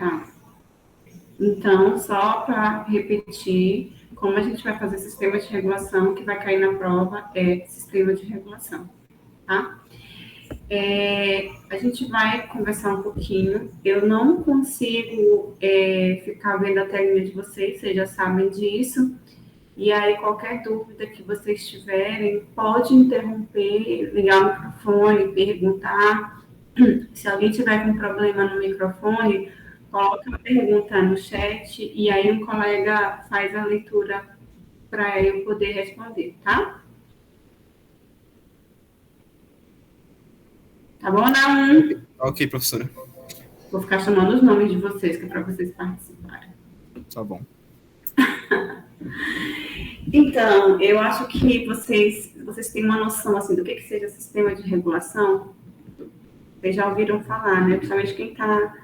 Tá. Então, só para repetir, como a gente vai fazer sistema de regulação, que vai cair na prova é sistema de regulação, tá? A gente vai conversar um pouquinho. Eu não consigo ficar vendo a telinha de vocês já sabem disso. E aí, qualquer dúvida que vocês tiverem, pode interromper, ligar o microfone, perguntar. Se alguém tiver com problema no microfone, coloca a pergunta no chat e aí um colega faz a leitura para eu poder responder, tá? Tá bom, Naum? Ok, professora. Vou ficar chamando os nomes de vocês, que é para vocês participarem. Tá bom. Então, eu acho que vocês têm uma noção assim, do que seja sistema de regulação. Vocês já ouviram falar, né? Principalmente quem tá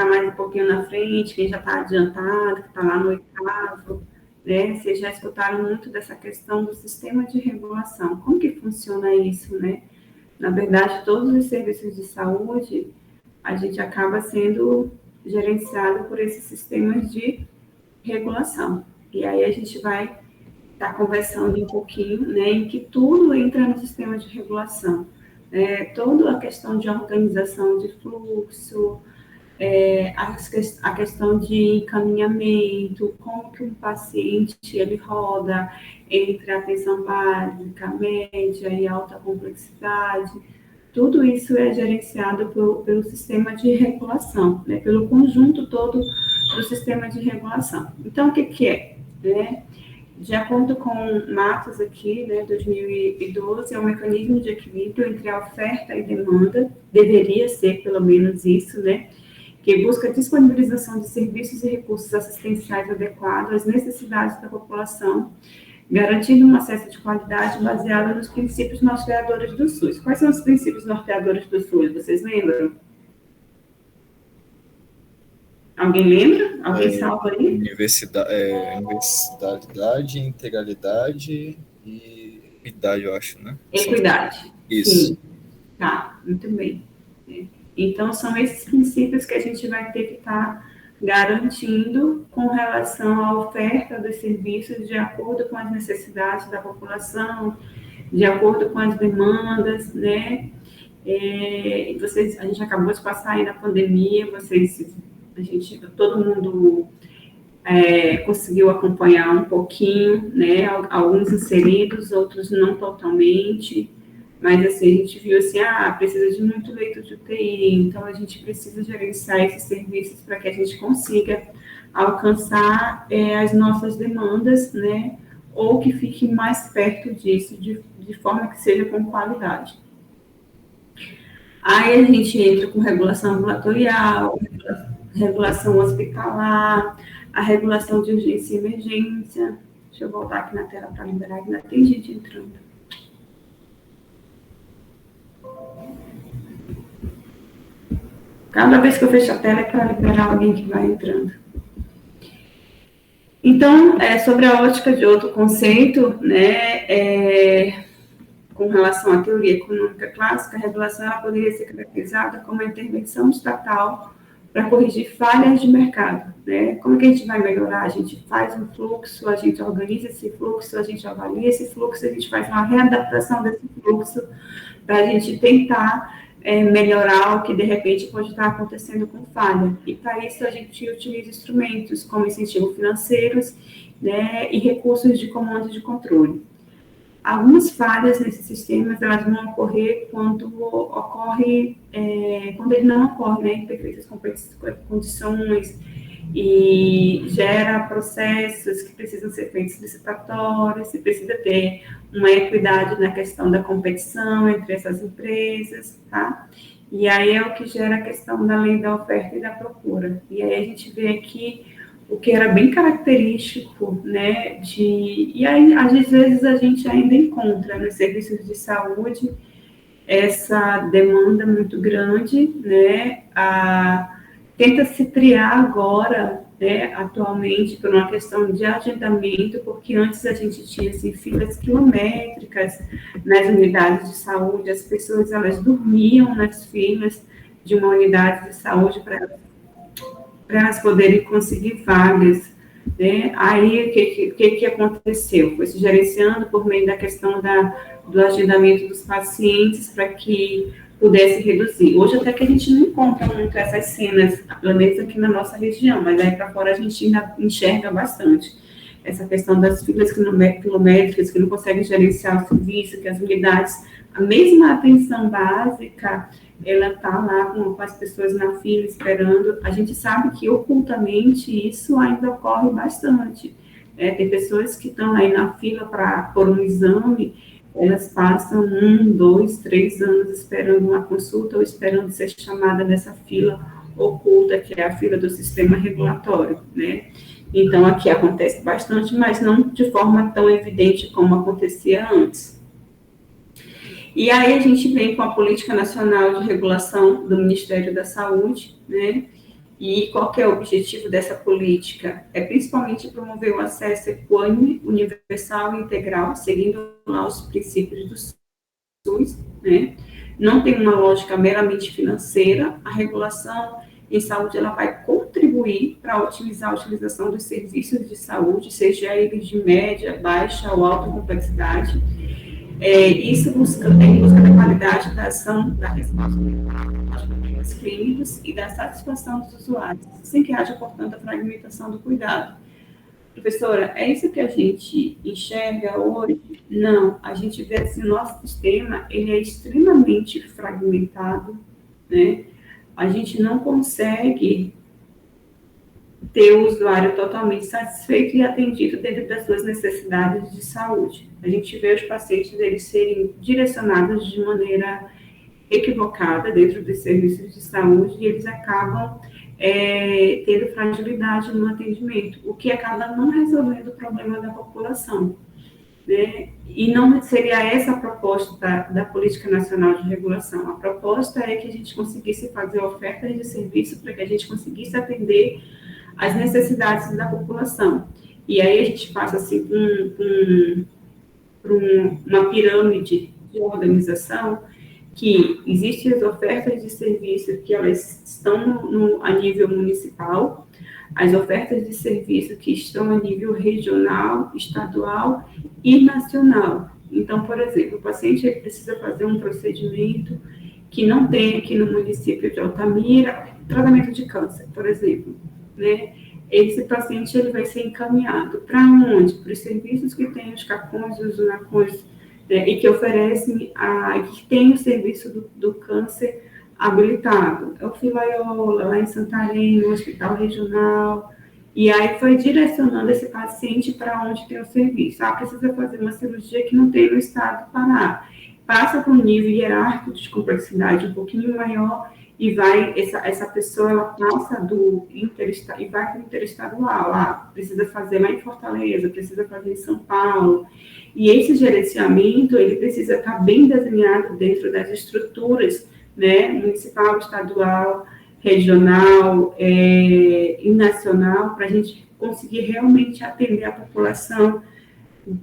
mais um pouquinho na frente, quem já está adiantado, que está lá no 8º, né? Vocês já escutaram muito dessa questão do sistema de regulação. Como que funciona isso, né? Na verdade, todos os serviços de saúde, a gente acaba sendo gerenciado por esses sistemas de regulação. E aí a gente vai estar conversando um pouquinho, né, em que tudo entra no sistema de regulação. Toda a questão de organização de fluxo, a questão de encaminhamento, como que um paciente ele roda entre a atenção básica, média e alta complexidade, tudo isso é gerenciado pelo sistema de regulação, né, pelo conjunto todo do sistema de regulação. Então, o que é? De acordo com Matos aqui, 2012, é um mecanismo de equilíbrio entre a oferta e demanda, deveria ser pelo menos isso, que busca a disponibilização de serviços e recursos assistenciais adequados às necessidades da população, garantindo um acesso de qualidade baseado nos princípios norteadores do SUS. Quais são os princípios norteadores do SUS? Vocês lembram? Alguém lembra? Alguém salva aí? Universalidade, integralidade e equidade, eu acho, né? Equidade. Isso. Sim. Tá, muito bem. Então, são esses princípios que a gente vai ter que estar garantindo com relação à oferta dos serviços de acordo com as necessidades da população, de acordo com as demandas, né? A gente acabou de passar aí na pandemia, todo mundo conseguiu acompanhar um pouquinho, né? Alguns inseridos, outros não totalmente, mas assim, a gente viu assim, precisa de muito leito de UTI, então a gente precisa gerenciar esses serviços para que a gente consiga alcançar as nossas demandas, né? Ou que fique mais perto disso, de forma que seja com qualidade. Aí a gente entra com regulação ambulatorial, regulação hospitalar, a regulação de urgência e emergência. Deixa eu voltar aqui na tela para liberar, ainda tem gente entrando. Cada vez que eu fecho a tela é para liberar alguém que vai entrando. Então, sobre a ótica de outro conceito, com relação à teoria econômica clássica, a regulação ela poderia ser caracterizada como a intervenção estatal para corrigir falhas de mercado. Como que a gente vai melhorar? A gente faz um fluxo, a gente organiza esse fluxo, a gente avalia esse fluxo, a gente faz uma readaptação desse fluxo para a gente tentar melhorar o que, de repente, pode estar acontecendo com falha. E, para isso, a gente utiliza instrumentos como incentivos financeiros, e recursos de comando e de controle. Algumas falhas nesses sistemas, elas vão ocorrer quando ele não ocorre, em perfeitas condições, e gera processos que precisam ser feitos licitatórios, se precisa ter uma equidade na questão da competição entre essas empresas, tá? E aí é o que gera a questão da lei da oferta e da procura. E aí a gente vê aqui o que era bem característico, e aí às vezes a gente ainda encontra nos serviços de saúde essa demanda muito grande, tenta-se triar agora, atualmente, por uma questão de agendamento, porque antes a gente tinha assim, filas quilométricas nas unidades de saúde, as pessoas elas dormiam nas filas de uma unidade de saúde para elas. para elas poderem conseguir vagas, né? Aí, o que aconteceu? Foi se gerenciando por meio da questão do agendamento dos pacientes para que pudesse reduzir. Hoje, até que a gente não encontra muito essas cenas, pelo menos aqui na nossa região, mas aí para fora a gente ainda enxerga bastante essa questão das filas quilométricas, que não conseguem gerenciar o serviço, que as unidades, a mesma atenção básica, ela está lá com as pessoas na fila esperando. A gente sabe que ocultamente isso ainda ocorre bastante. Tem pessoas que estão aí na fila por um exame, elas passam 1, 2, 3 anos esperando uma consulta ou esperando ser chamada nessa fila oculta, que é a fila do sistema regulatório, né? Então, aqui acontece bastante, mas não de forma tão evidente como acontecia antes. E aí a gente vem com a Política Nacional de Regulação do Ministério da Saúde, né? E qual que é o objetivo dessa política? É principalmente promover o acesso equânime, universal e integral, seguindo lá os princípios do SUS, né? Não tem uma lógica meramente financeira. A regulação em saúde, ela vai contribuir para otimizar a utilização dos serviços de saúde, seja eles de média, baixa ou alta complexidade. Isso em busca da qualidade da ação, da resposta aos problemas clínicos e da satisfação dos usuários, sem que haja, portanto, a fragmentação do cuidado. Professora, é isso que a gente enxerga hoje? Não, a gente vê assim, o nosso sistema, ele é extremamente fragmentado, né? A gente não consegue ter o usuário totalmente satisfeito e atendido dentro das suas necessidades de saúde. A gente vê os pacientes eles serem direcionados de maneira equivocada dentro dos serviços de saúde e eles acabam tendo fragilidade no atendimento, o que acaba não resolvendo o problema da população, né? E não seria essa a proposta da Política Nacional de Regulação. A proposta é que a gente conseguisse fazer ofertas de serviço para que a gente conseguisse atender as necessidades da população. E aí a gente passa assim por uma pirâmide de organização que existem as ofertas de serviço que elas estão a nível municipal, as ofertas de serviço que estão a nível regional, estadual e nacional. Então, por exemplo, o paciente ele precisa fazer um procedimento que não tem aqui no município de Altamira, tratamento de câncer, por exemplo, né? Esse paciente ele vai ser encaminhado para onde? Para os serviços que tem os CACONs, os UNACONs, e que oferecem, que tem o serviço do câncer habilitado. É o Filaiola, lá em Santarém, no Hospital Regional, e aí foi direcionando esse paciente para onde tem o serviço. Precisa fazer uma cirurgia que não tem no estado do Pará. Passa por um nível hierárquico de complexidade um pouquinho maior, e vai, essa pessoa, ela passa do interestadual e vai para o interestadual. Precisa fazer lá em Fortaleza, precisa fazer em São Paulo. E esse gerenciamento, ele precisa estar bem desenhado dentro das estruturas, né, municipal, estadual, regional e nacional, para a gente conseguir realmente atender a população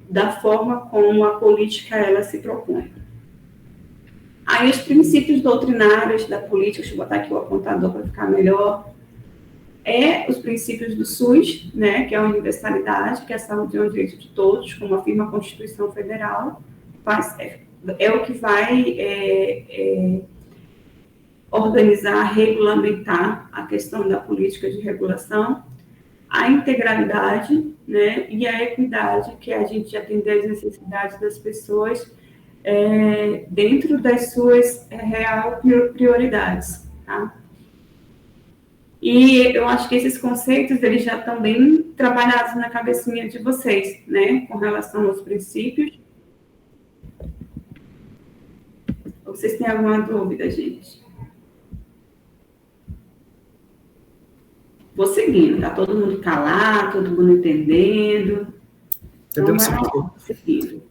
da forma como a política ela se propõe. Aí os princípios doutrinários da política, deixa eu botar aqui o apontador para ficar melhor, os princípios do SUS, né, que é a universalidade, que a saúde é um direito de todos, como afirma a Constituição Federal, é o que vai organizar, regulamentar a questão da política de regulação, a integralidade, né, e a equidade, que é a gente atender às necessidades das pessoas dentro das suas real prioridades, tá? E eu acho que esses conceitos, eles já estão bem trabalhados na cabecinha de vocês, né, com relação aos princípios. Vocês têm alguma dúvida, gente? Vou seguindo, tá todo mundo calado, todo mundo entendendo. Então, vai seguindo.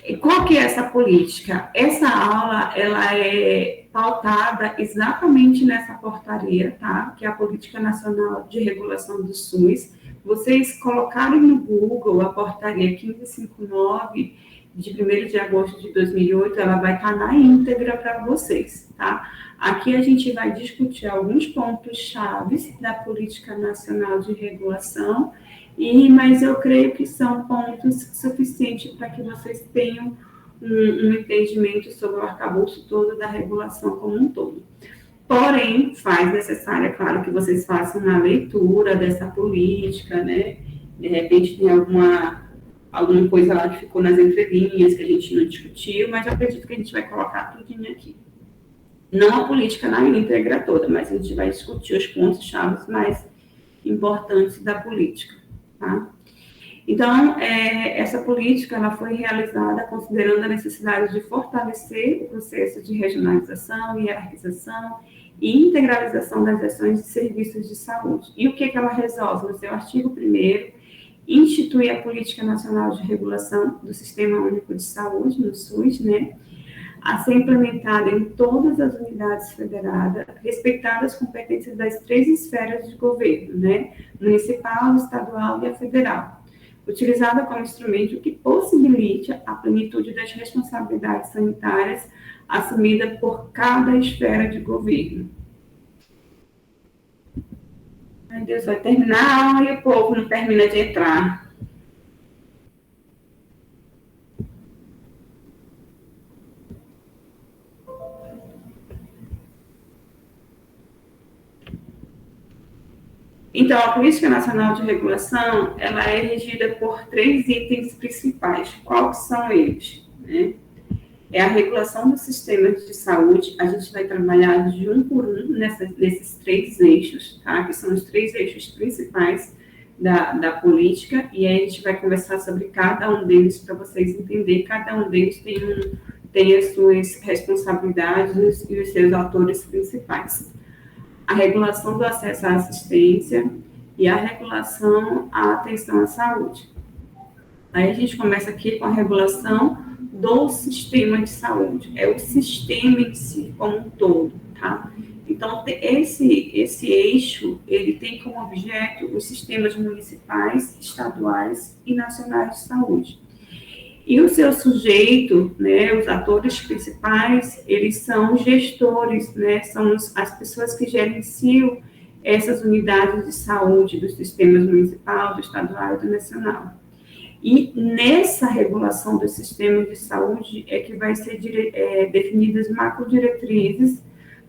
E qual que é essa política? Essa aula, ela é pautada exatamente nessa portaria, tá? Que é a Política Nacional de Regulação do SUS. Vocês colocarem no Google a portaria 1559, de 1º de agosto de 2008, ela vai estar na íntegra para vocês, tá? Aqui a gente vai discutir alguns pontos chaves da Política Nacional de Regulação, mas eu creio que são pontos suficientes para que vocês tenham um entendimento sobre o arcabouço todo da regulação como um todo. Porém, faz necessário, é claro, que vocês façam uma leitura dessa política, né? De repente tem alguma coisa lá que ficou nas entrelinhas, que a gente não discutiu, mas eu acredito que a gente vai colocar tudinho aqui. Não a política na íntegra toda, mas a gente vai discutir os pontos-chave mais importantes da política, tá? Então, essa política ela foi realizada considerando a necessidade de fortalecer o processo de regionalização, hierarquização e integralização das ações de serviços de saúde. E o que ela resolve? No seu artigo 1º, institui a Política Nacional de Regulação do Sistema Único de Saúde, no SUS, né, a ser implementada em todas as unidades federadas, respeitando as competências das 3 esferas de governo, né, municipal, estadual e a federal, utilizada como instrumento que possibilite a plenitude das responsabilidades sanitárias assumida por cada esfera de governo. Ai, Deus, vai terminar e o povo não termina de entrar. Então, a Política Nacional de Regulação, ela é regida por 3 itens principais. Quais são eles? Né? É a regulação dos sistemas de saúde, a gente vai trabalhar de um por um nesses 3 eixos, tá? Que são os 3 eixos principais da política, e aí a gente vai conversar sobre cada um deles para vocês entenderem. Cada um deles tem as suas responsabilidades e os seus autores principais. A regulação do acesso à assistência e a regulação à atenção à saúde. Aí a gente começa aqui com a regulação do sistema de saúde, é o sistema em si como um todo, tá? Então, esse eixo, ele tem como objeto os sistemas municipais, estaduais e nacionais de saúde. E o seu sujeito, né, os atores principais, eles são gestores, né, são as pessoas que gerenciam essas unidades de saúde dos sistemas municipal, do estadual e do nacional. E nessa regulação dos sistemas de saúde é que vai ser definidas macrodiretrizes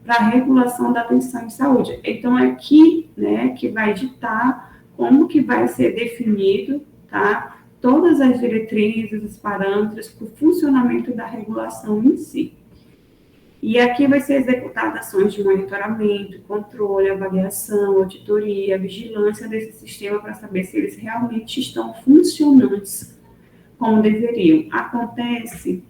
para a regulação da atenção em saúde. Então, é aqui, né, que vai ditar como que vai ser definido, tá, todas as diretrizes, os parâmetros para o funcionamento da regulação em si. E aqui vai ser executadas ações de monitoramento, controle, avaliação, auditoria, vigilância desse sistema para saber se eles realmente estão funcionantes como deveriam. Acontece,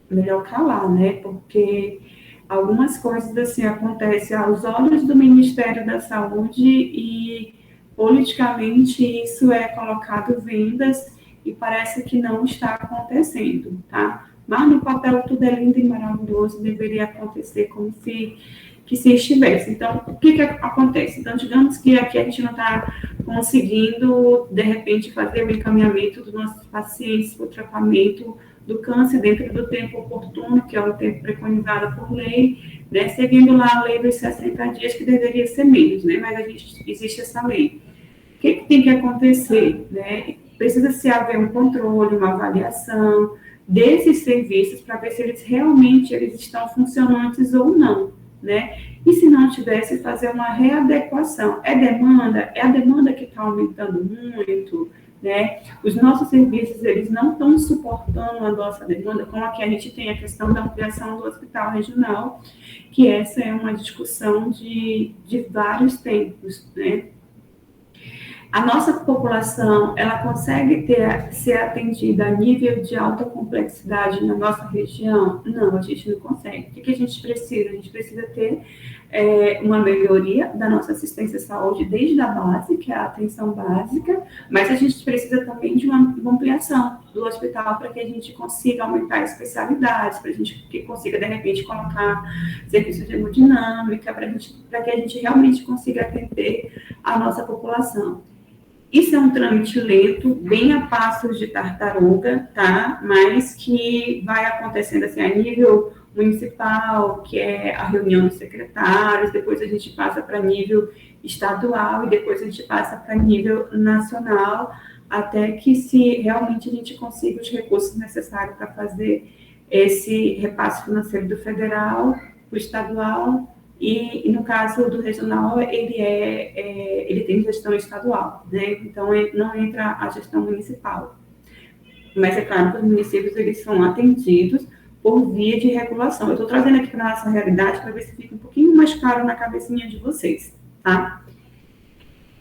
melhor calar, né? Porque algumas coisas assim acontecem aos olhos do Ministério da Saúde e politicamente isso é colocado vendas e parece que não está acontecendo, tá? Mas no papel tudo é lindo e maravilhoso, deveria acontecer como se estivesse. Então, o que acontece? Então, digamos que aqui a gente não está conseguindo, de repente, fazer o encaminhamento dos nossos pacientes para o tratamento do câncer dentro do tempo oportuno, que é o tempo preconizado por lei, né, seguindo lá a lei dos 60 dias, que deveria ser menos, né, mas existe essa lei. O que tem que acontecer? Né? Precisa-se haver um controle, uma avaliação desses serviços para ver se eles realmente estão funcionantes ou não, né? E se não tivesse, fazer uma readequação. É a demanda que está aumentando muito, né? Os nossos serviços, eles não estão suportando a nossa demanda, como aqui a gente tem a questão da ampliação do hospital regional, que essa é uma discussão de vários tempos, né? A nossa população, ela consegue ser atendida a nível de alta complexidade na nossa região? Não, a gente não consegue. O que a gente precisa? A gente precisa ter uma melhoria da nossa assistência à saúde desde a base, que é a atenção básica, mas a gente precisa também de uma ampliação do hospital para que a gente consiga aumentar especialidades, para a gente consiga, de repente, colocar serviços de hemodinâmica, para que a gente realmente consiga atender a nossa população. Isso é um trâmite lento, bem a passos de tartaruga, tá? Mas que vai acontecendo assim a nível municipal, que é a reunião dos secretários, depois a gente passa para nível estadual e depois a gente passa para nível nacional, até que se realmente a gente consiga os recursos necessários para fazer esse repasse financeiro do federal, o estadual, e no caso do regional, ele tem gestão estadual, né? Então, não entra a gestão municipal. Mas é claro que os municípios, eles são atendidos por via de regulação. Eu estou trazendo aqui para a nossa realidade para ver se fica um pouquinho mais claro na cabecinha de vocês, tá?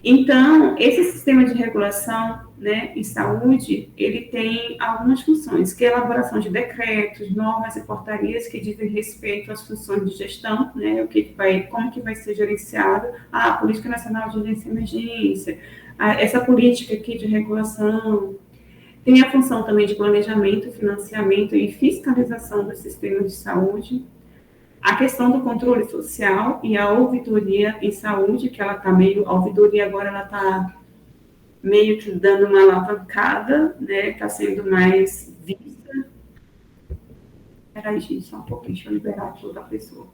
Então, esse sistema de regulação, né, em saúde, ele tem algumas funções, que é a elaboração de decretos, normas e portarias que dizem respeito às funções de gestão, né, como que vai ser gerenciado a Política Nacional de Urgência e Emergência, essa política aqui de regulação. Tem a função também de planejamento, financiamento e fiscalização do sistema de saúde. A questão do controle social e a ouvidoria em saúde, que ela está a ouvidoria agora ela está meio que dando uma alavancada, né? Está sendo mais vista. Espera aí, gente, só um pouquinho, deixa eu liberar aqui outra pessoa.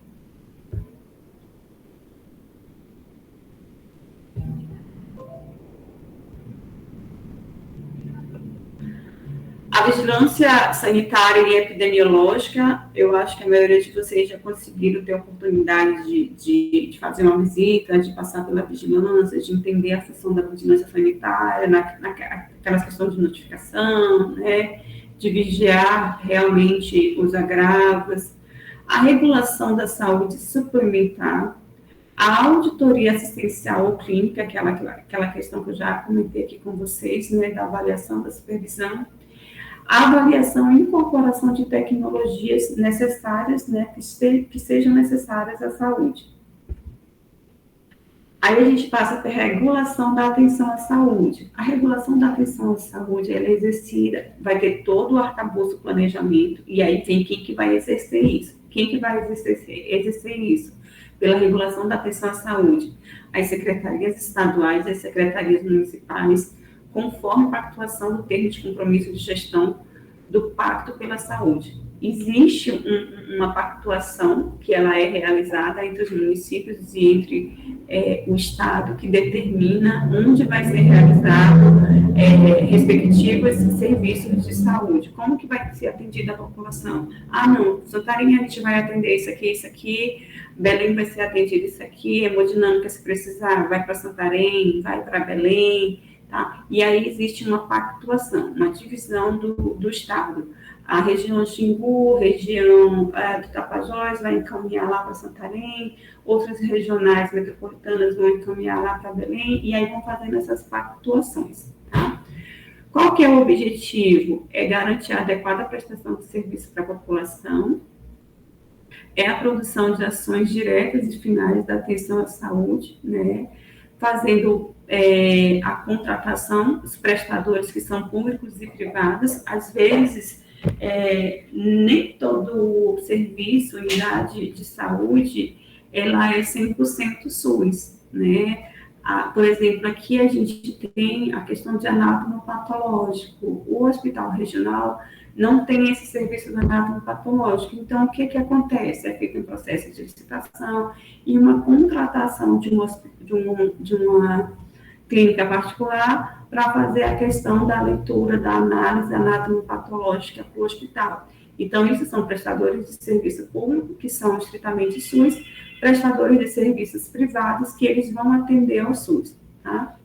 A vigilância sanitária e epidemiológica, eu acho que a maioria de vocês já conseguiram ter a oportunidade de fazer uma visita, de passar pela vigilância, de entender a função da vigilância sanitária, naquelas questões de notificação, né, de vigiar realmente os agravos, a regulação da saúde suplementar, a auditoria assistencial ou clínica, aquela questão que eu já comentei aqui com vocês, né, da avaliação, da supervisão, a avaliação e incorporação de tecnologias necessárias, né, que sejam necessárias à saúde. Aí a gente passa para a regulação da atenção à saúde. A regulação da atenção à saúde, ela é exercida, vai ter todo o arcabouço planejamento, e aí tem quem que vai exercer isso. Quem que vai exercer isso? Pela regulação da atenção à saúde. As secretarias estaduais, as secretarias municipais, conforme a pactuação do termo de compromisso de gestão do Pacto pela Saúde. Existe uma pactuação que ela é realizada entre os municípios e entre o Estado, que determina onde vai ser realizado respectivos serviços de saúde. Como que vai ser atendida a população? Não, Santarém a gente vai atender isso aqui, Belém vai ser atendido isso aqui, hemodinâmica se precisar, vai para Santarém, vai para Belém, tá? E aí existe uma pactuação, uma divisão do Estado. A região Xingu, região do Tapajós vai encaminhar lá para Santarém, outras regionais metropolitanas vão encaminhar lá para Belém, e aí vão fazendo essas pactuações, tá? Qual que é o objetivo? É garantir a adequada prestação de serviço para a população, é a produção de ações diretas e finais da atenção à saúde, né? Fazendo a contratação dos prestadores que são públicos e privados, às vezes nem todo serviço, unidade de saúde, ela é 100% SUS, né? Por exemplo, aqui a gente tem a questão de anatomopatológico, o hospital regional não tem esse serviço do anatomopatológico, então o que acontece? É feito um processo de licitação e uma contratação de uma clínica particular para fazer a questão da leitura, da análise anatomopatológica para o hospital. Então, isso são prestadores de serviço público, que são estritamente SUS, prestadores de serviços privados, que eles vão atender ao SUS, tá?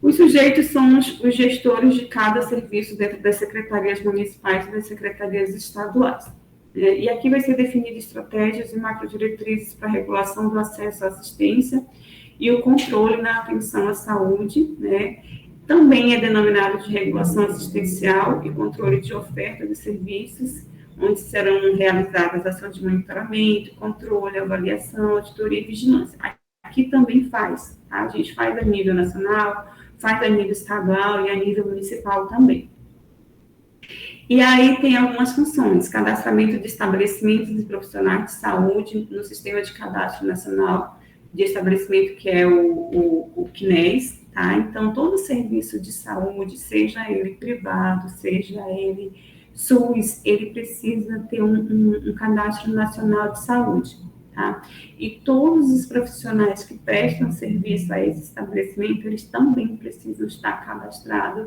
Os sujeitos são os gestores de cada serviço dentro das secretarias municipais e das secretarias estaduais. E aqui vai ser definido estratégias e macrodiretrizes para a regulação do acesso à assistência e o controle na atenção à saúde, né? Também é denominado de regulação assistencial e controle de oferta de serviços, onde serão realizadas ações de monitoramento, controle, avaliação, auditoria e vigilância. Aqui também faz, tá? A gente faz a nível nacional, faz a nível estadual e a nível municipal também. E aí tem algumas funções: cadastramento de estabelecimentos e profissionais de saúde no Sistema de Cadastro Nacional de Estabelecimento, que é o CNES, tá? Então, todo serviço de saúde, seja ele privado, seja ele SUS, ele precisa ter um cadastro nacional de saúde, tá? E todos os profissionais que prestam serviço a esse estabelecimento, eles também precisam estar cadastrados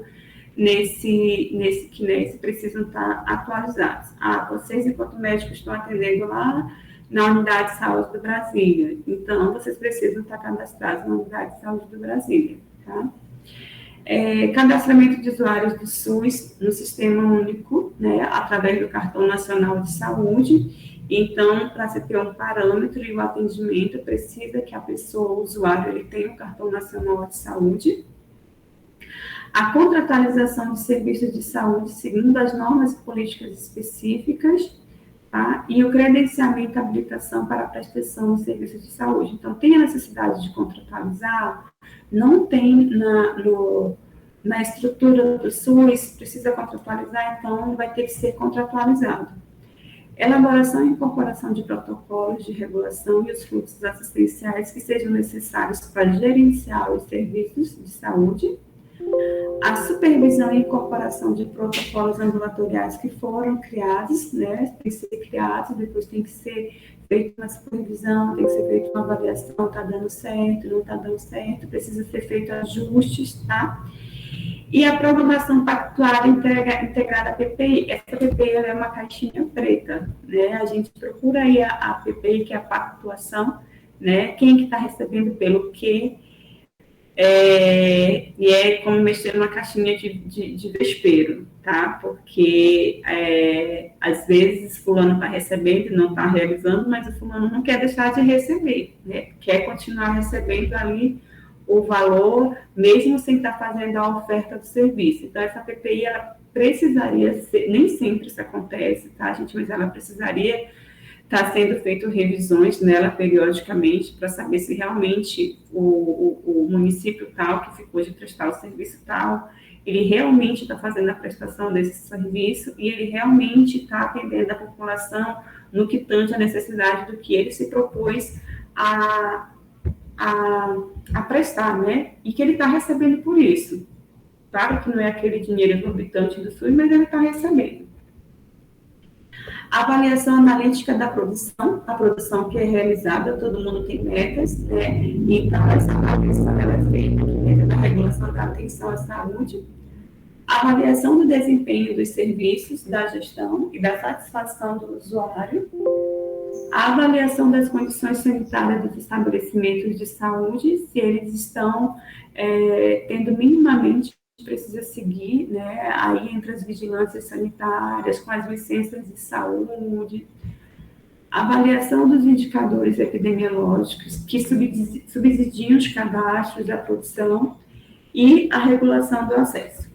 nesse CNES, precisam estar atualizados. Vocês, enquanto médicos, estão atendendo lá na Unidade de Saúde do Brasília, então vocês precisam estar cadastrados na Unidade de Saúde do Brasília, tá? Cadastramento de usuários do SUS no Sistema Único, né, através do Cartão Nacional de Saúde. Então, para você ter um parâmetro e o atendimento, precisa que a pessoa, o usuário, ele tenha o Cartão Nacional de Saúde. A contratualização de serviços de saúde segundo as normas e políticas específicas, tá? E o credenciamento e habilitação para a prestação de serviços de saúde. Então, tem a necessidade de contratualizar? Não tem na estrutura do SUS, precisa contratualizar, então vai ter que ser contratualizado. Elaboração e incorporação de protocolos de regulação e os fluxos assistenciais que sejam necessários para gerenciar os serviços de saúde. A supervisão e incorporação de protocolos ambulatoriais que foram criados, né, tem que ser criados, depois tem que ser feita uma supervisão, tem que ser feita uma avaliação, está dando certo, não está dando certo, precisa ser feito ajustes, tá? E a programação pactuada integrada à PPI. Essa PPI ela é uma caixinha preta, né? A gente procura aí a PPI, que é a pactuação, né? Quem que está recebendo pelo quê? E é como mexer numa caixinha de vespeiro, tá? Porque às vezes fulano está recebendo e não está realizando, mas o fulano não quer deixar de receber, né? Quer continuar recebendo ali o valor, mesmo sem estar fazendo a oferta do serviço. Então, essa PPI, ela precisaria ser, nem sempre isso acontece, tá, gente? Mas ela precisaria estar sendo feito revisões nela periodicamente para saber se realmente o município tal que ficou de prestar o serviço tal, ele realmente está fazendo a prestação desse serviço e ele realmente está atendendo a população no que tange a necessidade do que ele se propôs a prestar, né? E que ele está recebendo por isso. Claro que não é aquele dinheiro exorbitante do SUS, mas ele está recebendo. Avaliação analítica da produção, a produção que é realizada, todo mundo tem metas, né? Então, essa avaliação ela é feita dentro da regulação da atenção à saúde. Avaliação do desempenho dos serviços, da gestão e da satisfação do usuário. A avaliação das condições sanitárias dos estabelecimentos de saúde, se eles estão tendo minimamente, precisa seguir, né, aí entre as vigilâncias sanitárias, com as licenças de saúde. Avaliação dos indicadores epidemiológicos que subsidiam os cadastros da produção e a regulação do acesso.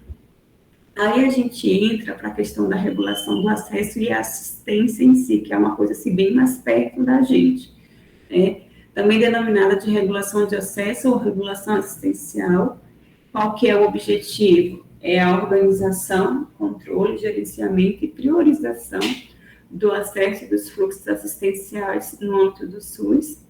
Aí a gente entra para a questão da regulação do acesso e a assistência em si, que é uma coisa assim, bem mais perto da gente, né? Também denominada de regulação de acesso ou regulação assistencial. Qual que é o objetivo? É a organização, controle, gerenciamento e priorização do acesso e dos fluxos assistenciais no âmbito do SUS.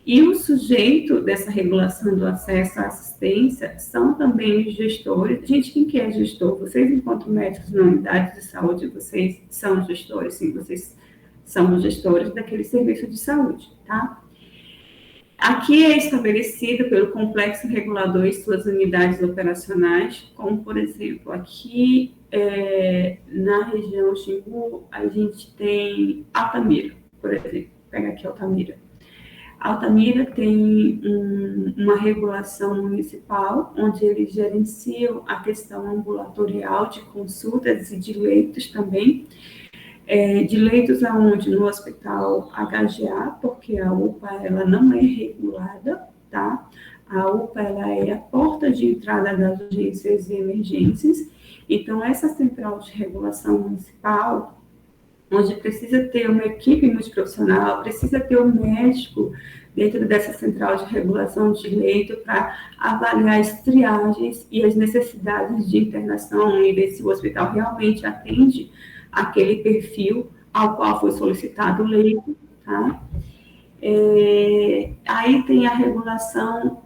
E o sujeito dessa regulação do acesso à assistência são também os gestores. Gente, quem que é gestor? Vocês, enquanto médicos na unidade de saúde, vocês são gestores, sim, vocês são os gestores daquele serviço de saúde, tá? Aqui é estabelecido pelo complexo regulador e suas unidades operacionais, como, por exemplo, aqui na região Xingu, a gente tem Altamira, por exemplo. Pega aqui Altamira. Altamira tem uma regulação municipal, onde eles gerenciam a questão ambulatorial de consultas e de leitos também. De leitos aonde? No hospital HGA, porque a UPA ela não é regulada, tá? A UPA ela é a porta de entrada das urgências e emergências. Então, essa central de regulação municipal, onde precisa ter uma equipe multiprofissional, precisa ter um médico dentro dessa central de regulação de leito para avaliar as triagens e as necessidades de internação e ver se o hospital realmente atende aquele perfil ao qual foi solicitado o leito, tá? Aí tem a regulação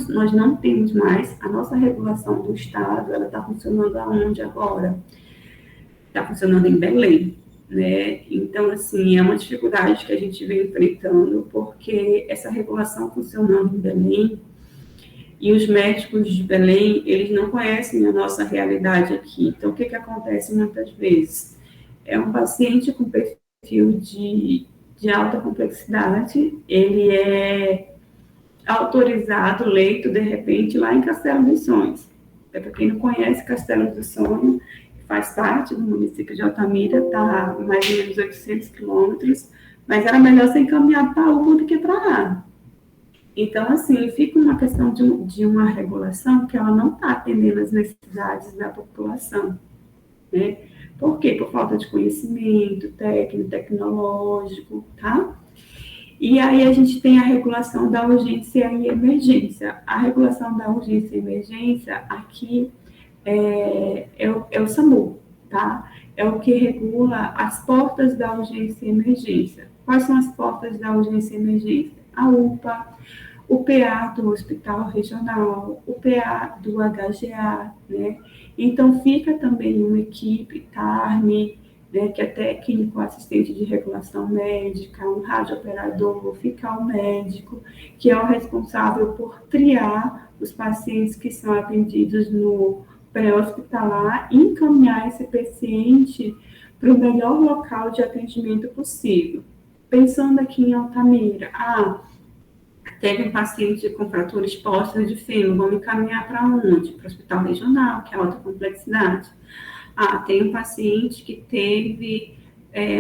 nós não temos mais, a nossa regulação do Estado, ela está funcionando aonde agora? Está funcionando em Belém, né? Então, assim, é uma dificuldade que a gente vem enfrentando, porque essa regulação funcionando em Belém, e os médicos de Belém, eles não conhecem a nossa realidade aqui. Então, o que acontece muitas vezes? É um paciente com perfil de alta complexidade, ele é autorizado leito, de repente, lá em Castelo dos Sonhos. Para quem não conhece, Castelo do Sonho faz parte do município de Altamira, está mais ou menos 800 quilômetros, mas era melhor ser encaminhado para Uva do que para lá. Então, assim, fica uma questão de uma regulação que ela não está atendendo as necessidades da população, né? Por quê? Por falta de conhecimento técnico, tecnológico, tá? E aí a gente tem a regulação da urgência e emergência. A regulação da urgência e emergência aqui é o SAMU, tá? É o que regula as portas da urgência e emergência. Quais são as portas da urgência e emergência? A UPA, o PA do Hospital Regional, o PA do HGA, né? Então, fica também uma equipe, TARME, né, que é técnico, assistente de regulação médica, um radiooperador, fica o médico, que é o responsável por triar os pacientes que são atendidos no pré-hospitalar e encaminhar esse paciente para o melhor local de atendimento possível. Pensando aqui em Altamira, teve um paciente com fratura exposta de fêmur, vamos encaminhar para onde? Para o hospital regional, que é alta complexidade. Tem um paciente que teve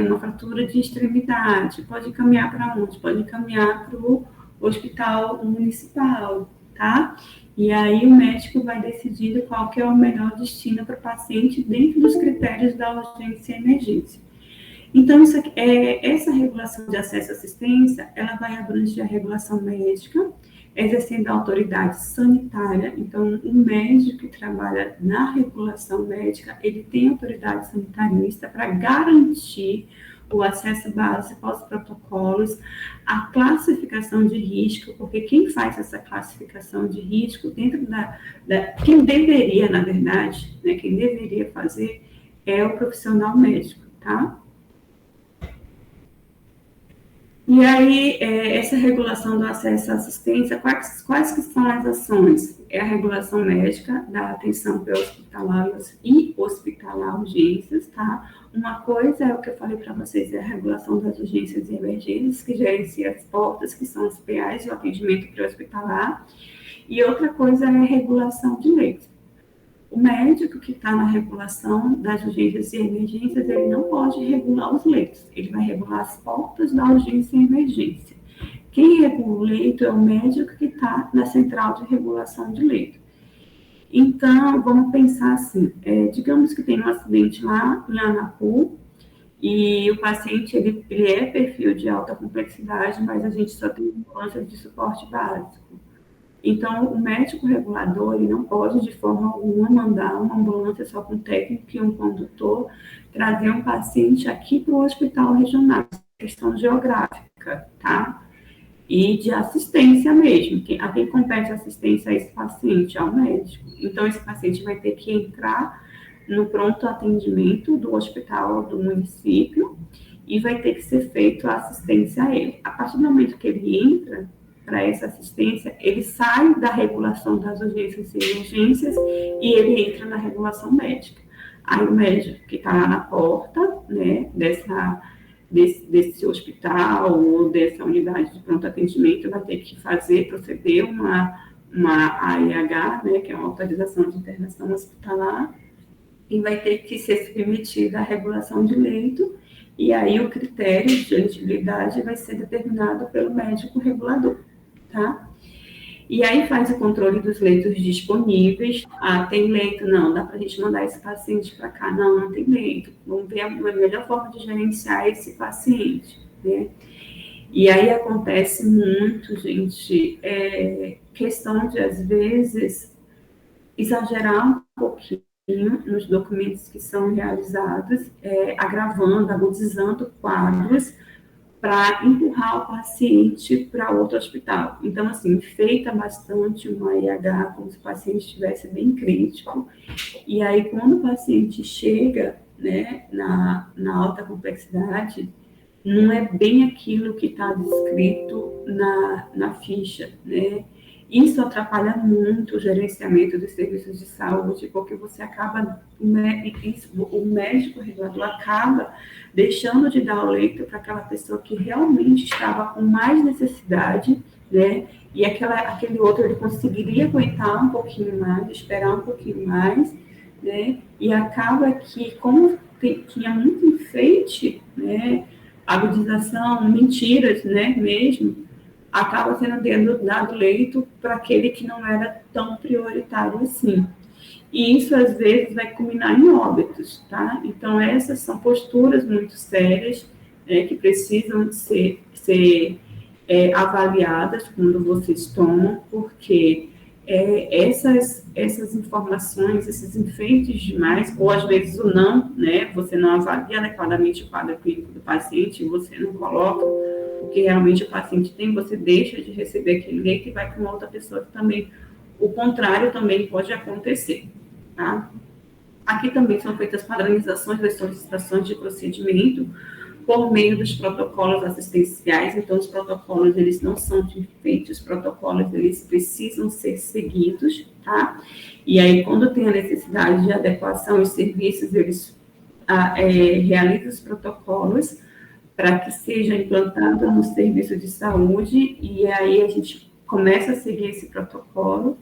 uma fratura de extremidade, pode encaminhar para onde? Pode encaminhar para o hospital municipal, tá? E aí o médico vai decidir qual que é o melhor destino para o paciente dentro dos critérios da urgência e emergência. Então, essa regulação de acesso à assistência, ela vai abranger a regulação médica, exercendo a autoridade sanitária. Então, o médico que trabalha na regulação médica, ele tem autoridade sanitarista para garantir o acesso básico aos protocolos, a classificação de risco, porque quem faz essa classificação de risco dentro quem deveria, na verdade, né, quem deveria fazer é o profissional médico, tá? E aí, essa regulação do acesso à assistência, quais que são as ações? É a regulação médica da atenção pré-hospitalar e hospitalar urgências, tá? Uma coisa é o que eu falei para vocês, é a regulação das urgências e emergências, que gerencia as portas, que são os PAs, o atendimento pré-hospitalar. E outra coisa é a regulação de leitos. O médico que está na regulação das urgências e emergências, ele não pode regular os leitos, ele vai regular as portas da urgência e emergência. Quem regula o leito é o médico que está na central de regulação de leito. Então, vamos pensar assim, digamos que tem um acidente lá em Anapu, e o paciente, ele é perfil de alta complexidade, mas a gente só tem ambulância de suporte básico. Então, o médico regulador, ele não pode, de forma alguma, mandar uma ambulância só com técnico e um condutor, trazer um paciente aqui para o hospital regional, questão geográfica, tá? E de assistência mesmo. A quem compete assistência a esse paciente? Ao médico. Então, esse paciente vai ter que entrar no pronto atendimento do hospital do município e vai ter que ser feito a assistência a ele. A partir do momento que ele entra para essa assistência, ele sai da regulação das urgências e emergências e ele entra na regulação médica. Aí o médico que está lá na porta, né, desse hospital ou dessa unidade de pronto atendimento vai ter que proceder uma AIH, né, que é uma autorização de internação hospitalar, e vai ter que ser submetida à regulação de leito, e aí o critério de elegibilidade vai ser determinado pelo médico regulador, tá? E aí faz o controle dos leitos disponíveis. Tem leito? Não, dá para a gente mandar esse paciente para cá. Não tem leito. Vamos ver a melhor forma de gerenciar esse paciente, né? E aí acontece muito, gente, questão de, às vezes, exagerar um pouquinho nos documentos que são realizados, agravando, agudizando quadros, para empurrar o paciente para outro hospital. Então, assim, feita bastante uma IH, como se o paciente estivesse bem crítico, e aí quando o paciente chega, né, na alta complexidade, não é bem aquilo que está descrito na ficha, né? Isso atrapalha muito o gerenciamento dos serviços de saúde, porque você acaba, o médico regulador acaba deixando de dar o leito para aquela pessoa que realmente estava com mais necessidade, né? E aquele outro ele conseguiria aguentar um pouquinho mais, esperar um pouquinho mais, né? E acaba que, como tinha muito enfeite, né? Agudização, mentiras, né? Mesmo acaba sendo dado leito para aquele que não era tão prioritário assim. E isso, às vezes, vai culminar em óbitos, tá? Então, essas são posturas muito sérias, que precisam ser avaliadas quando vocês tomam, porque essas informações, esses enfeites demais, ou às vezes o não, né? Você não avalia adequadamente o quadro clínico do paciente, você não coloca o que realmente o paciente tem, você deixa de receber aquele leito e vai para uma outra pessoa que também, o contrário também pode acontecer, tá? Aqui também são feitas padronizações das solicitações de procedimento por meio dos protocolos assistenciais. Então, os protocolos, eles não são feitos, os protocolos, eles precisam ser seguidos, tá? E aí, quando tem a necessidade de adequação, os serviços, eles realizam os protocolos para que seja implantado no serviço de saúde, e aí a gente começa a seguir esse protocolo.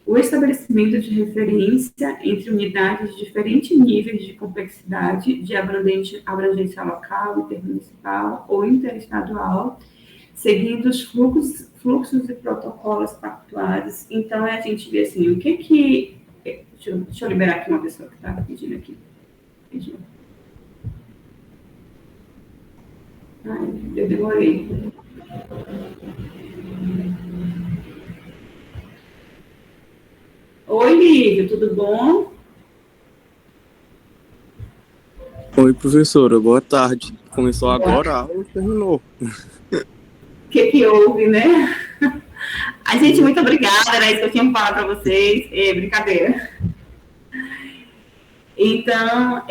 O estabelecimento de referência entre unidades de diferentes níveis de complexidade, de abrangência local, intermunicipal ou interestadual, seguindo os fluxos e protocolos pactuados. Então, a gente vê assim, o que... Deixa eu liberar aqui uma pessoa que está pedindo aqui. Ai, eu demorei. Oi, Lívio, tudo bom? Oi, professora, boa tarde. Começou agora a aula, terminou. O que houve, né? A gente, muito obrigada, era isso que eu tinha que falar para vocês. Brincadeira. Então,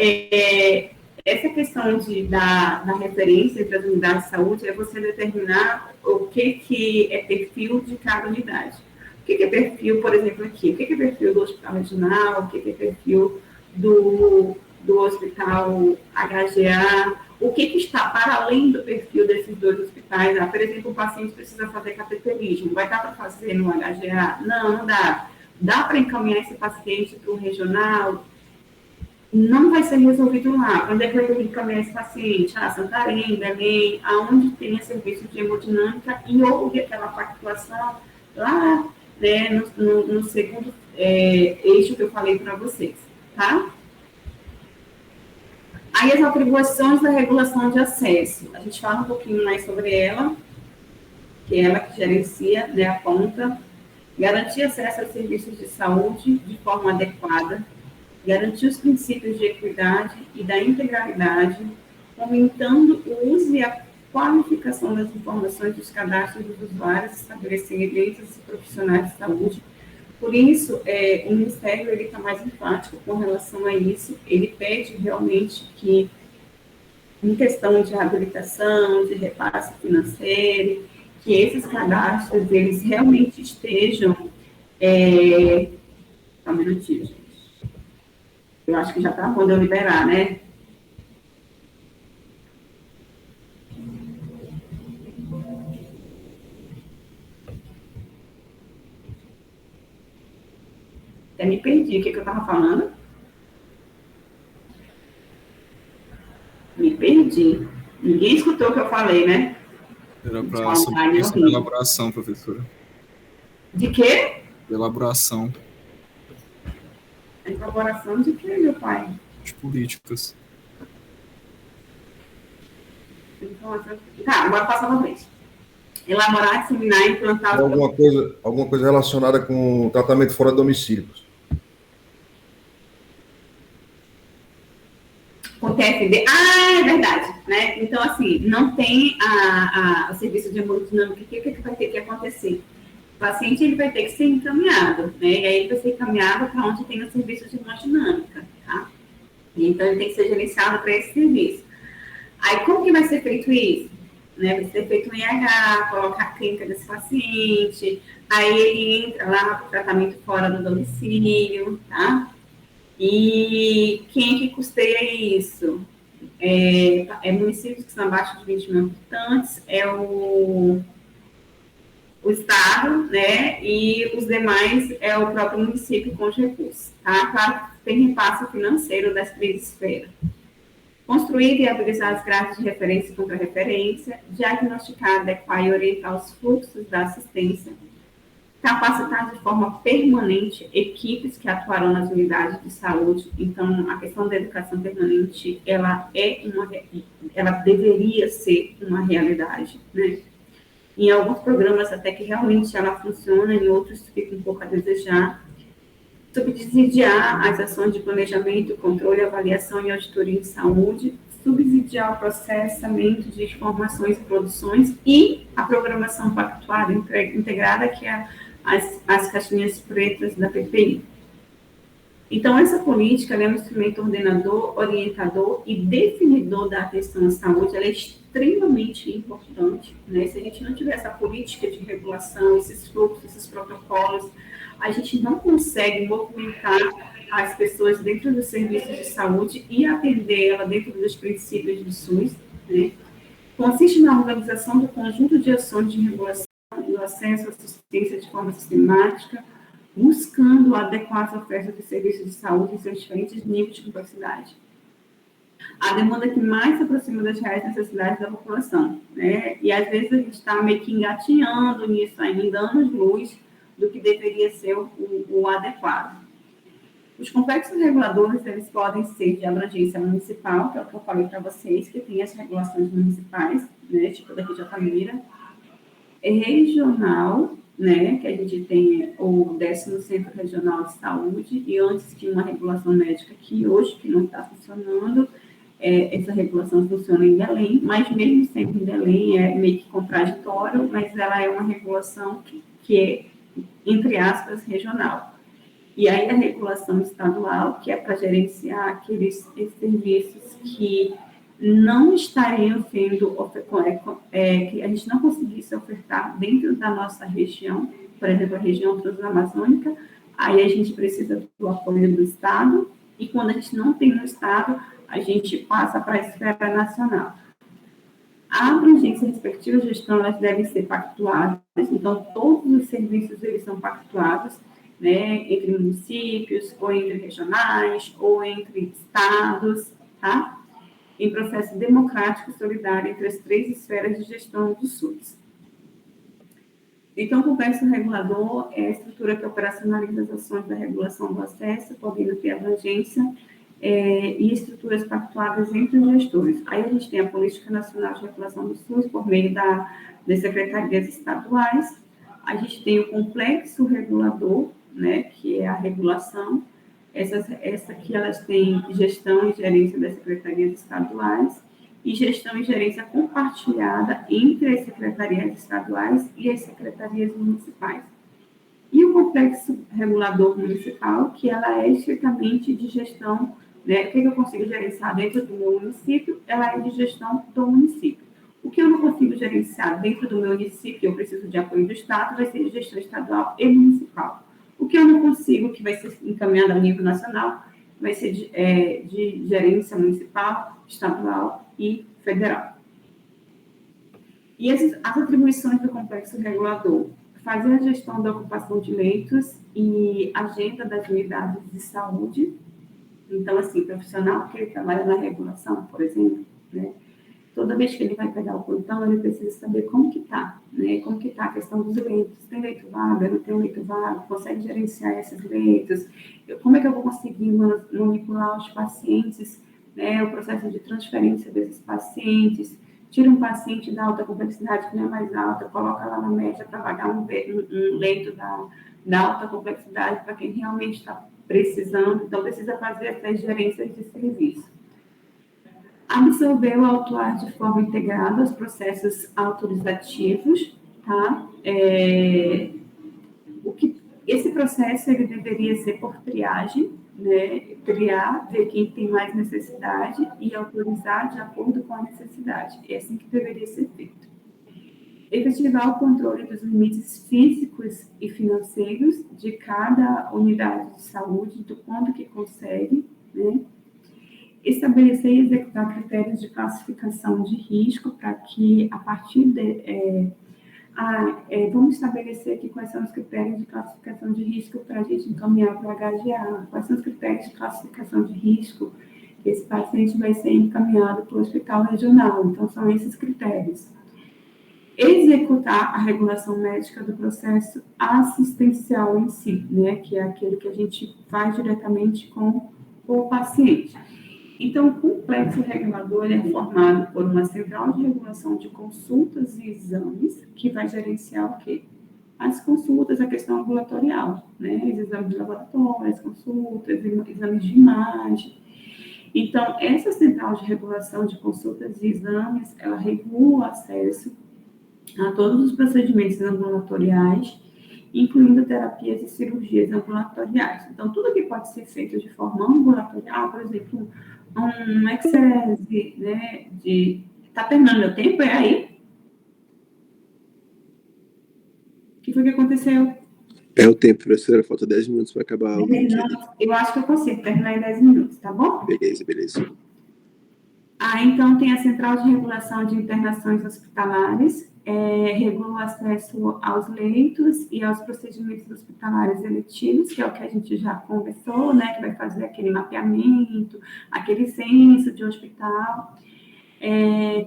essa questão da referência entre as unidades de saúde é você determinar o que é perfil de cada unidade. O que é perfil, por exemplo, aqui? O que é perfil do hospital regional? O que é perfil do hospital HGA? O que está para além do perfil desses dois hospitais? Por exemplo, o paciente precisa fazer cateterismo. Vai dar para fazer no HGA? Não dá. Dá para encaminhar esse paciente para o regional? Não vai ser resolvido lá. Onde é que eu encaminhar esse paciente? Santarém, Belém, aonde tem serviço de hemodinâmica e houve aquela pactuação lá, né, no segundo eixo que eu falei para vocês, tá? Aí as atribuições da regulação de acesso. A gente fala um pouquinho mais sobre ela, que é ela que gerencia, né, aponta, garantir acesso aos serviços de saúde de forma adequada, garantir os princípios de equidade e da integralidade, fomentando o uso e a qualificação das informações dos cadastros dos usuários, estabelecer eventos e profissionais de saúde. Por isso, o Ministério está mais enfático com relação a isso. Ele pede realmente que, em questão de reabilitação, de repasse financeiro, que esses cadastros, eles realmente estejam... Só um minutinho, gente. Eu acho que já está quando eu liberar, né? Até me perdi. O que eu estava falando? Me perdi. Ninguém escutou o que eu falei, né? Era para elaboração, professora. De quê? Elaboração. Elaboração de quê, meu pai? De políticas. Tá, agora passa uma vez. Elaborar, disseminar e implantar... Alguma coisa relacionada com tratamento fora do domicílio. TFD. É verdade, né? Então, assim, não tem o serviço de hemodinâmica aqui, o que vai ter que acontecer? O paciente ele vai ter que ser encaminhado, né? E aí ele vai ser encaminhado para onde tem o serviço de hemodinâmica, tá? E então ele tem que ser gerenciado para esse serviço. Aí como que vai ser feito isso? Né? Vai ser feito um IH, colocar a clínica desse paciente, aí ele entra lá para o tratamento fora do domicílio, tá? E quem é que custeia isso? Municípios que são abaixo de 20 mil habitantes, o Estado, né, e os demais é o próprio município com os recursos, tá? Claro que tem repasse financeiro das três esferas. Construir e viabilizar as grades de referência e contra-referência, diagnosticar, adequar e orientar os fluxos da assistência, capacitar de forma permanente equipes que atuarão nas unidades de saúde. Então, a questão da educação permanente, ela deveria ser uma realidade, né? Em alguns programas até que realmente ela funciona, em outros fica um pouco a desejar. Subsidiar as ações de planejamento, controle, avaliação e auditoria em saúde, subsidiar o processamento de informações e produções e a programação pactuada integrada, que é as caixinhas pretas da PPI. Então, essa política é um instrumento ordenador, orientador e definidor da atenção à saúde. Ela é extremamente importante, né? Se a gente não tiver essa política de regulação, esses fluxos, esses protocolos, a gente não consegue movimentar as pessoas dentro dos serviços de saúde e atender ela dentro dos princípios do SUS, né? Consiste na organização do conjunto de ações de regulação do acesso à assistência de forma sistemática, buscando adequar as ofertas de serviços de saúde em seus diferentes níveis de complexidade. A demanda que mais se aproxima das reais necessidades da população, né? E às vezes a gente está meio que engatinhando nisso ainda, anos-luz do que deveria ser o adequado. Os complexos reguladores, eles podem ser de abrangência municipal, que é o que eu falei para vocês, que tem as regulações municipais, né, tipo daqui de Altamira, regional, né, que a gente tem o 10º Centro Regional de Saúde, e antes tinha uma regulação médica que hoje que não está funcionando, essa regulação funciona em Belém, mas mesmo sempre em Belém é meio que contraditório, mas ela é uma regulação que é, entre aspas, regional. E aí a regulação estadual, que é para gerenciar aqueles serviços que não estariam sendo, que a gente não conseguisse ofertar dentro da nossa região, por exemplo, a região transamazônica, aí a gente precisa do apoio do Estado, e quando a gente não tem no Estado, a gente passa para a esfera nacional. A abrangência respectiva de gestão, elas devem ser pactuadas, então todos os serviços, eles são pactuados, né, entre municípios, ou entre regionais, ou entre estados, tá? Em processo democrático e solidário entre as três esferas de gestão do SUS. Então, o complexo regulador é a estrutura que operacionaliza as ações da regulação do acesso, podendo ter abrangência e estruturas pactuadas entre os gestores. Aí a gente tem a Política Nacional de Regulação do SUS, por meio das secretarias estaduais. A gente tem o complexo regulador, né, que é a regulação. Essa aqui, elas têm gestão e gerência das secretarias estaduais e gestão e gerência compartilhada entre as secretarias estaduais e as secretarias municipais. E o complexo regulador municipal, que ela é estritamente de gestão, né? O que eu consigo gerenciar dentro do meu município, ela é de gestão do município. O que eu não consigo gerenciar dentro do meu município, eu preciso de apoio do Estado, vai ser de gestão estadual e municipal. O que eu não consigo, que vai ser encaminhado ao nível nacional, vai ser de gerência municipal, estadual e federal. E as atribuições do complexo regulador: fazer a gestão da ocupação de leitos e agenda das unidades de saúde. Então, assim, o profissional que ele trabalha na regulação, por exemplo, né, toda vez que ele vai pegar o plantão, ele precisa saber como que está, né? Como que está a questão dos leitos. Tem leito vago, não tem leito vago, consegue gerenciar esses leitos? Como é que eu vou conseguir manipular os pacientes, né? O processo de transferência desses pacientes. Tira um paciente da alta complexidade, que não é mais alta, coloca lá na média para pagar um leito da alta complexidade para quem realmente está precisando. Então, precisa fazer essas gerências de serviço. Absorver ou autuar de forma integrada os processos autorizativos, tá? Esse processo ele deveria ser por triagem, né? Triar, ver quem tem mais necessidade e autorizar de acordo com a necessidade. É assim que deveria ser feito. Efetivar o controle dos limites físicos e financeiros de cada unidade de saúde, do quanto que consegue, né? Estabelecer e executar critérios de classificação de risco para que, a partir de... vamos estabelecer aqui quais são os critérios de classificação de risco para a gente encaminhar para o HGA, quais são os critérios de classificação de risco que esse paciente vai ser encaminhado para o hospital regional. Então, são esses critérios. Executar a regulação médica do processo assistencial em si, né, que é aquele que a gente faz diretamente com o paciente. Então, o complexo regulador é formado por uma central de regulação de consultas e exames, que vai gerenciar o quê? As consultas, a questão ambulatorial, né? Os exames de laboratório, as consultas, exames de imagem. Então, essa central de regulação de consultas e exames, ela regula o acesso a todos os procedimentos ambulatoriais, incluindo terapias e cirurgias ambulatoriais. Então, tudo que pode ser feito de forma ambulatorial, por exemplo, um excese, né, Tá terminando meu tempo? É aí? O que foi que aconteceu? É o tempo, professora. Falta 10 minutos para acabar o vídeo. Eu acho que eu consigo terminar em 10 minutos, tá bom? Beleza. Então, tem a Central de Regulação de Internações Hospitalares, regula o acesso aos leitos e aos procedimentos hospitalares eletivos, que é o que a gente já conversou, né, que vai fazer aquele mapeamento, aquele censo de hospital,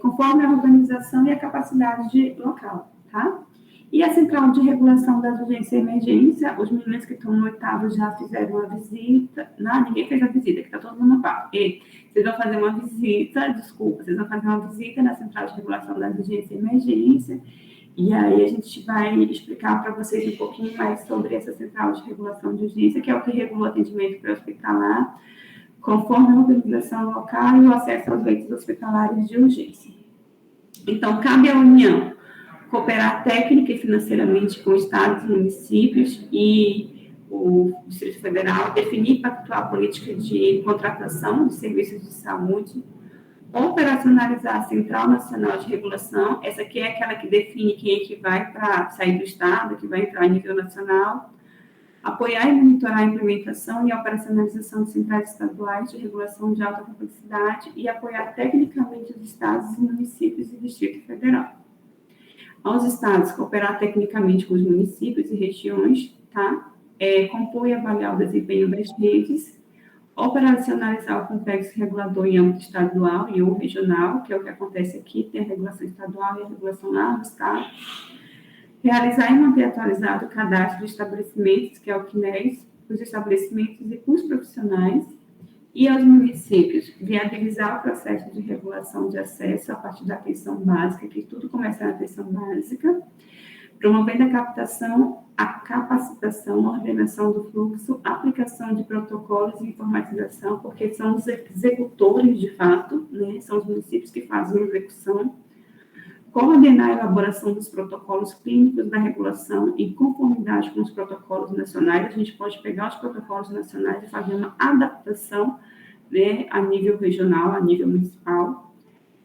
conforme a organização e a capacidade de local, tá? E a Central de Regulação das Urgências e Emergência, os meninos que estão no 8º já fizeram a visita. Não, ninguém fez a visita, que está todo mundo no papo. Vocês vão fazer uma visita, vocês vão fazer uma visita na Central de Regulação das Urgências e Emergência, e aí a gente vai explicar para vocês um pouquinho mais sobre essa Central de Regulação de Urgência, que é o que regula o atendimento pré-hospitalar, conforme a organização local e o acesso aos leitos hospitalares de urgência. Então, cabe à União cooperar técnica e financeiramente com estados, municípios e o Distrito Federal, definir e pactuar a política de contratação de serviços de saúde, operacionalizar a Central Nacional de Regulação, essa aqui é aquela que define quem é que vai para sair do estado, que vai entrar a nível nacional, apoiar e monitorar a implementação e a operacionalização de centrais estaduais de regulação de alta complexidade e apoiar tecnicamente os estados, municípios e Distrito Federal. Aos estados, cooperar tecnicamente com os municípios e regiões, tá? Compor e avaliar o desempenho das redes, operacionalizar o complexo regulador em âmbito estadual e ou regional, que é o que acontece aqui, tem a regulação estadual e a regulação lá no estado. Realizar e manter atualizado o cadastro de estabelecimentos, que é o CNES, os estabelecimentos e cursos profissionais, e aos municípios, viabilizar o processo de regulação de acesso a partir da atenção básica, que tudo começa na atenção básica, promovendo a captação, a capacitação, a ordenação do fluxo, aplicação de protocolos e informatização, porque são os executores, de fato, né? São os municípios que fazem a execução, coordenar a elaboração dos protocolos clínicos da regulação em conformidade com os protocolos nacionais. A gente pode pegar os protocolos nacionais e fazer uma adaptação, né, a nível regional, a nível municipal.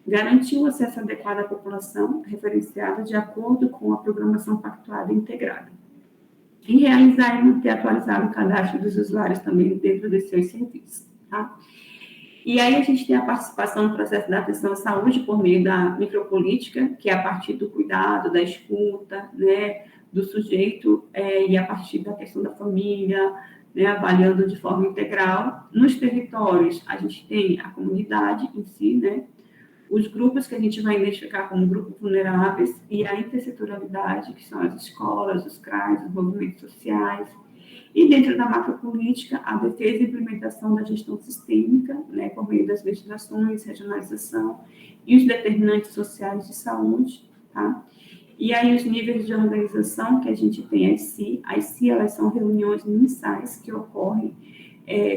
Garantir o acesso adequado à população, referenciada de acordo com a programação pactuada e integrada. E realizar e manter atualizado o cadastro dos usuários também dentro dos seus serviços, tá? E aí a gente tem a participação no processo da atenção à saúde por meio da micropolítica, que é a partir do cuidado, da escuta, né, do sujeito, e a partir da questão da família, né, avaliando de forma integral. Nos territórios, a gente tem a comunidade em si, né, os grupos que a gente vai identificar como grupos vulneráveis e a intersetorialidade, que são as escolas, os CRAs, os movimentos sociais. E dentro da macropolítica, a defesa e implementação da gestão sistêmica, né, por meio das legislações, regionalização e os determinantes sociais de saúde, tá? E aí os níveis de organização que a gente tem as CI, elas são reuniões mensais que ocorrem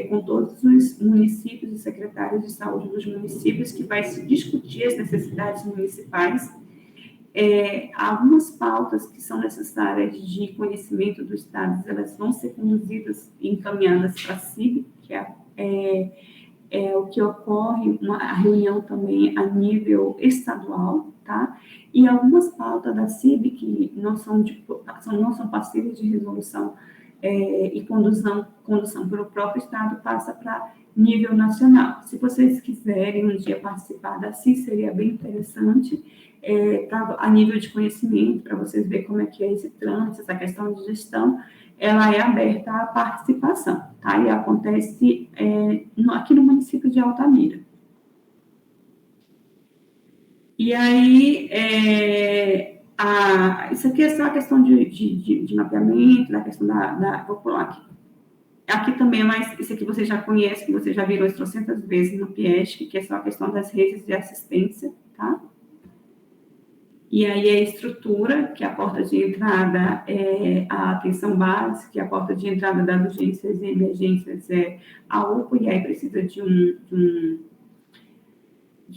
com todos os municípios e secretários de saúde dos municípios, que vai se discutir as necessidades municipais. Algumas pautas que são necessárias de conhecimento do Estado, elas vão ser conduzidas e encaminhadas para a CIB, que é o que ocorre, a reunião também a nível estadual, tá? E algumas pautas da CIB que não são passíveis de resolução e condução pelo próprio Estado, passa para nível nacional. Se vocês quiserem um dia participar da CIB, seria bem interessante, a nível de conhecimento, para vocês verem como é que é esse trânsito, essa questão de gestão, ela é aberta à participação, tá? E acontece aqui no município de Altamira. E aí, isso aqui é só a questão de mapeamento, da questão vou pular aqui. Aqui também é mais, isso aqui você já conhece, que você já virou 300 vezes no PIESC, que é só a questão das redes de assistência, tá? E aí a estrutura, que é a porta de entrada é a atenção básica, que é a porta de entrada das urgências e emergências é a UPA, e aí precisa de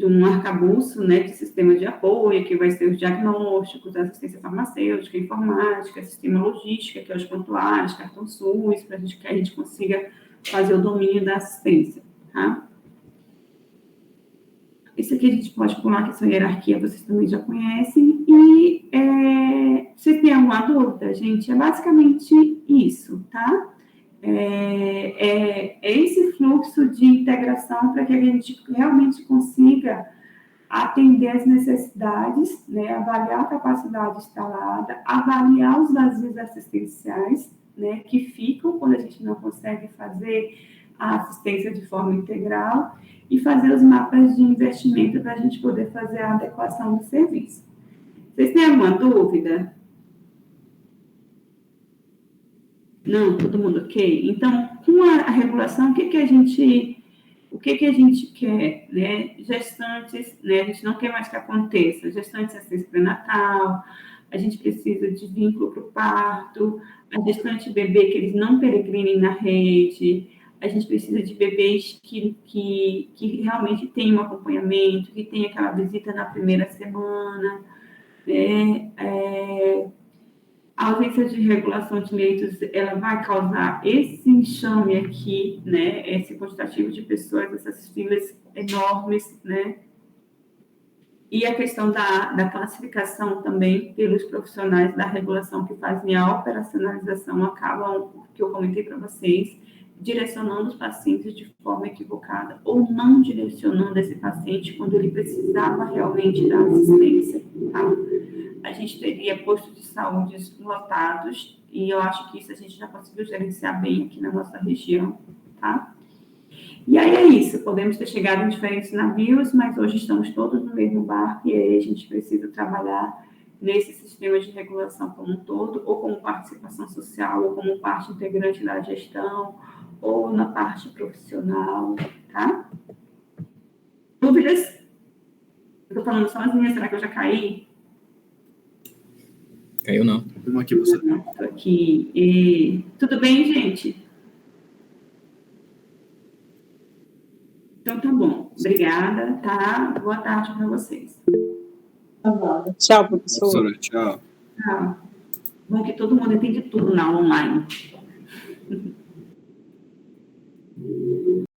um arcabouço, né, de sistema de apoio, que vai ser os diagnósticos, assistência farmacêutica, informática, sistema logística, que é os prontuários, cartão SUS, para que a gente consiga fazer o domínio da assistência, tá? Isso aqui a gente pode pular, que essa hierarquia vocês também já conhecem. E vocês têm alguma dúvida, gente? É basicamente isso, tá? É esse fluxo de integração para que a gente realmente consiga atender as necessidades, né? Avaliar a capacidade instalada, avaliar os vazios assistenciais, né? Que ficam quando a gente não consegue fazer a assistência de forma integral, e fazer os mapas de investimento para a gente poder fazer a adequação do serviço. Vocês têm alguma dúvida? Não? Todo mundo ok? Então, com a regulação, o que a gente quer, né? Gestantes, né? A gente não quer mais que aconteça. Gestantes assistência pré-natal, a gente precisa de vínculo para o parto, a gestante e bebê que eles não peregrinem na rede, a gente precisa de bebês que realmente tenham um acompanhamento, que tenham aquela visita na primeira semana, né? A ausência de regulação de leitos, ela vai causar esse enxame aqui, né? Esse quantitativo de pessoas, essas filas enormes, né? E a questão da classificação também pelos profissionais da regulação que fazem a operacionalização acabam, que eu comentei para vocês, direcionando os pacientes de forma equivocada ou não direcionando esse paciente quando ele precisava realmente da assistência, tá? A gente teria postos de saúde lotados e eu acho que isso a gente já conseguiu gerenciar bem aqui na nossa região, tá? E aí é isso, podemos ter chegado em diferentes navios, mas hoje estamos todos no mesmo barco e aí a gente precisa trabalhar nesse sistema de regulação como um todo, ou como participação social, ou como parte integrante da gestão, ou na parte profissional, tá? Dúvidas? Estou falando sozinha, será que eu já caí? Caiu não. Vamos aqui, você. Estou aqui. Tudo bem, gente? Então, tá bom. Obrigada, tá? Boa tarde para vocês. Tá bom. Tchau, professor. Professora, tchau. Tchau. Bom que todo mundo entende tudo na online.